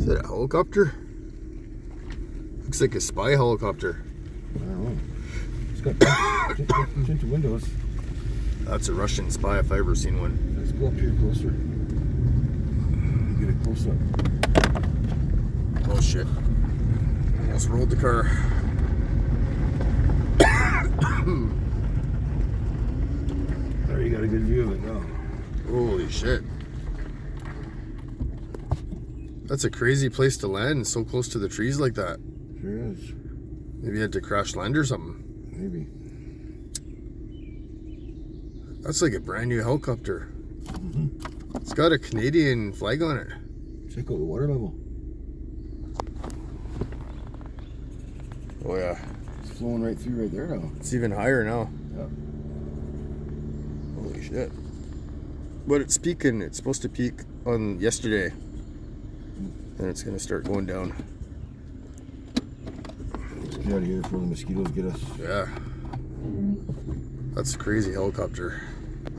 Is that a helicopter? Looks like a spy helicopter. I don't know. It's got tinted windows. That's a Russian spy if I ever seen one. Let's go up here closer. Get a close up. Oh shit. Almost rolled the car. There, you got a good view of it now. Holy shit. That's a crazy place to land, so close to the trees like that. Sure is. Maybe you had to crash land or something. Maybe. That's like a brand new helicopter. Mm-hmm. It's got a Canadian flag on it. Check out the water level. Oh yeah. It's flowing right through right there now. It's even higher now. Yeah. Holy shit. But it's peaking. It's supposed to peak on yesterday. And it's going to start going down. Let's get out of here before the mosquitoes get us. Yeah. That's a crazy helicopter.